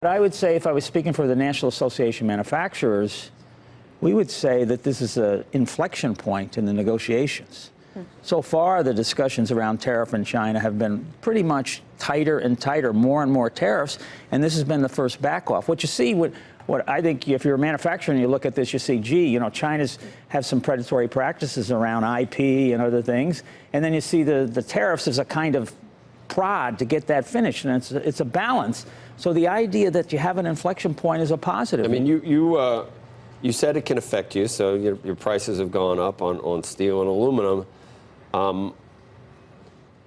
I would say, if I was speaking for the National Association of Manufacturers, we would say that this is an inflection point in the negotiations. So far, the discussions around tariff in China have been pretty much tighter and tighter, more and more tariffs, and this has been the first back off. What you see, what I think, if you're a manufacturer and you look at this, you see, gee, you know, China's have some predatory practices around IP and other things, and then you see the tariffs as a kind of prod to get that finished, and it's a balance. So the idea that you have an inflection point is a positive. I mean, you said it can affect you, so your prices have gone up on steel and aluminum.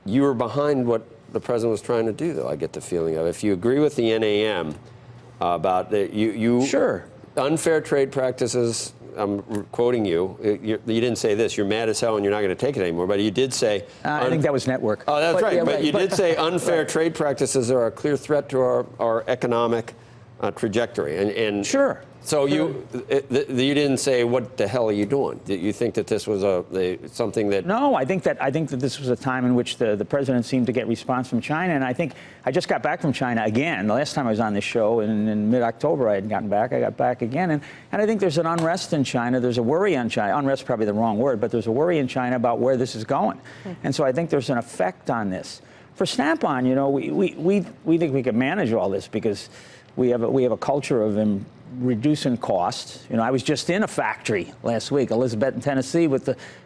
You were behind what the president was trying to do, though, I get the feeling of. If you agree with the NAM about the, Sure. Unfair trade practices, I'm quoting you, you didn't say this, you're mad as hell and you're not going to take it anymore, but you did say... I think that was network. Oh, that's right, yeah, but you did say unfair right. trade practices are a clear threat to our economic trajectory. And Sure. So you didn't say, what the hell are you doing? Did you think that this was something that... No, I think that this was a time in which the president seemed to get response from China, and I think I just got back from China again. The last time I was on this show in mid-October, I had gotten back. I got back again, and I think there's an unrest in China. There's a worry on China. Unrest is probably the wrong word, but there's a worry in China about where this is going, and so I think there's an effect on this. For Snap-on, you know, we think we can manage all this because we have a culture of reducing costs. You know, I was just in a factory last week, Elizabeth, in Tennessee,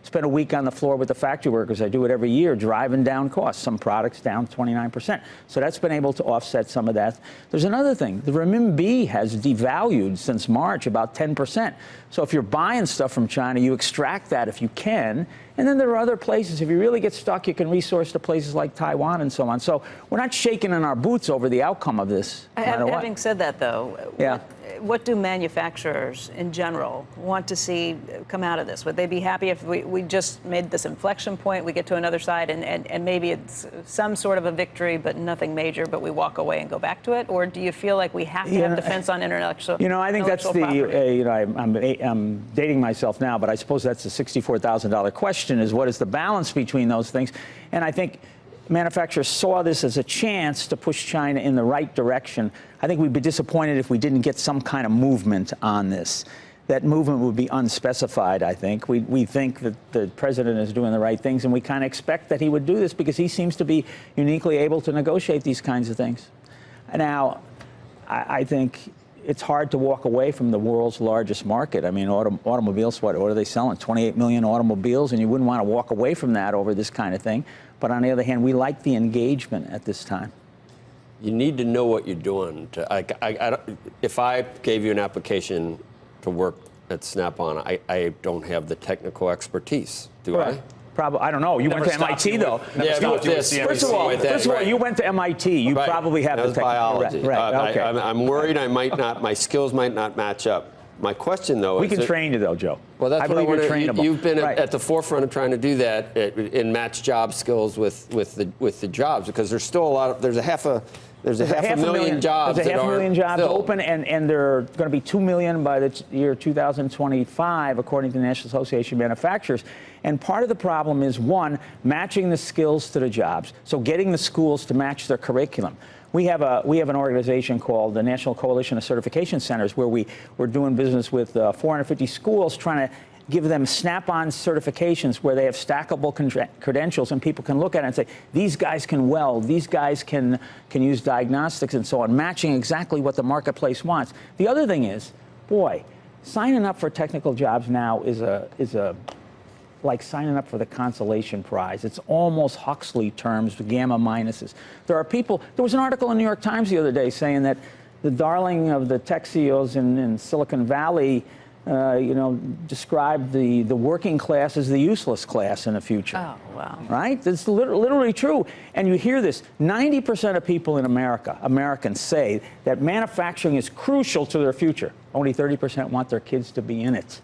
spent a week on the floor with the factory workers. I do it every year, driving down costs. Some products down 29%. So that's been able to offset some of that. There's another thing. The renminbi has devalued since March about 10%. So if you're buying stuff from China, you extract that if you can. And then there are other places. If you really get stuck, you can resource to places like Taiwan and so on. So we're not shaking in our boots over the outcome of this. Having said that, though, yeah. What do manufacturers in general want to see come out of this? Would they be happy if we just made this inflection point, we get to another side, and maybe it's some sort of a victory, but nothing major, but we walk away and go back to it? Or do you feel like we have to have defense on intellectual property? You know, I think that's you know, I'm dating myself now, but I suppose that's the $64,000 question, is what is the balance between those things? And I think manufacturers saw this as a chance to push China in the right direction. I think we'd be disappointed if we didn't get some kind of movement on this. That movement would be unspecified, I think. We think that the president is doing the right things, and we kind of expect that he would do this because he seems to be uniquely able to negotiate these kinds of things. Now, I think it's hard to walk away from the world's largest market. I mean, automobiles, what are they selling? 28 million automobiles, and you wouldn't want to walk away from that over this kind of thing. But on the other hand, we like the engagement at this time. You need to know what you're doing. If I gave you an application to work at Snap-on, I don't have the technical expertise, do I? Probably, I don't know. You went to MIT, though. Yeah, first of all, you went to MIT. You probably have the biology. Right. Okay. I'm worried my skills might not match up. My question, though, we can train you, though, Joe. Well, that's what I want to. You've been right. at the forefront of trying to do that and match job skills with the jobs, because there's still a lot of there's a half a million jobs. There's a half a million jobs filled. open, and there are going to be 2 million by the year 2025, according to the National Association of Manufacturers. And part of the problem is, one, matching the skills to the jobs, so getting the schools to match their curriculum. We have an organization called the National Coalition of Certification Centers, where we're doing business with 450 schools, trying to give them Snap-on certifications where they have stackable credentials, and people can look at it and say, these guys can weld, these guys can use diagnostics and so on, matching exactly what the marketplace wants. The other thing is, boy, signing up for technical jobs now is like signing up for the consolation prize. It's almost Huxley terms, the gamma minuses. There was an article in the New York Times the other day saying that the darling of the tech CEOs in Silicon Valley you know, described the working class as the useless class in the future. Oh, wow. Right? It's literally true. And you hear this. 90% of people in Americans say that manufacturing is crucial to their future. Only 30% want their kids to be in it.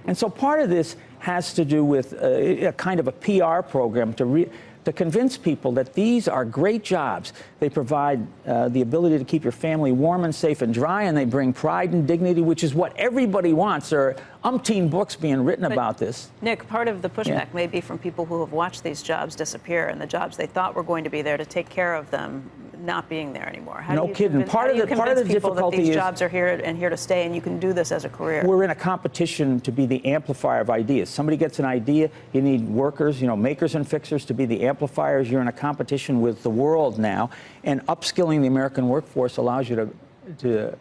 And so part of this has to do with a kind of a PR program to convince people that these are great jobs. They provide the ability to keep your family warm and safe and dry, and they bring pride and dignity, which is what everybody wants. There are umpteen books being written about this. Nick, part of the pushback may be from people who have watched these jobs disappear, and the jobs they thought were going to be there to take care of them not being there anymore? How No do you kidding. convince- Part how of do you the convince people that difficulty these is jobs are here and here to stay, and you can do this as a career? we're in a competition to be the amplifier of ideas. Somebody gets an idea, you need workers, makers and fixers to be the amplifiers. You're in a competition with the world now, and upskilling the American workforce allows you to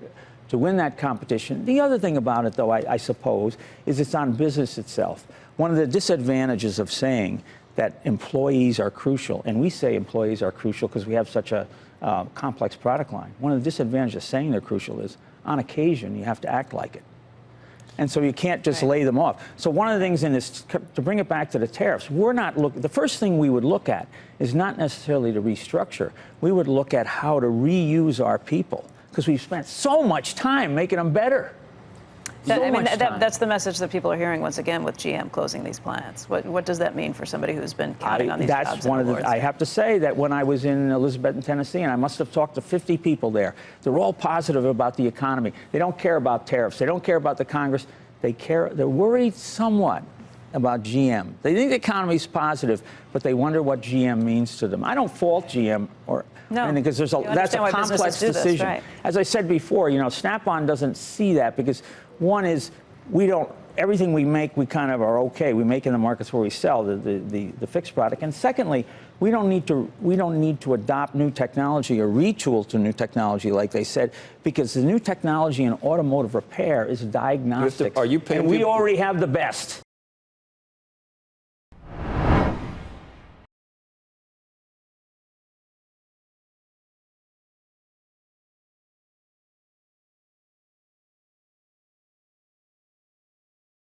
win that competition. The other thing about it, though, I suppose, is it's on business itself. One of the disadvantages of saying that employees are crucial, and we say employees are crucial because we have such a complex product line. One of the disadvantages of saying they're crucial is, on occasion, you have to act like it. And so you can't just lay them off. So one of the things in this, to bring it back to the tariffs, the first thing we would look at is not necessarily to restructure. We would look at how to reuse our people, because we've spent so much time making them better. That's the message that people are hearing once again with GM closing these plants. What does that mean for somebody who's been counting on these jobs? That's one of the. I have to say that when I was in Elizabethton, Tennessee, and I must have talked to 50 people there, they're all positive about the economy. They don't care about tariffs. They don't care about the Congress. They're worried somewhat about GM. They think the economy's positive, but they wonder what GM means to them. I don't fault GM because that's a complex decision. Right. As I said before, Snap-on doesn't see that because one is everything we make, we kind of are okay. We make in the markets where we sell the fixed product. And secondly, we don't need to adopt new technology or retool to new technology, like they said, because the new technology in automotive repair is diagnostic. Are you paying and we people- already have the best.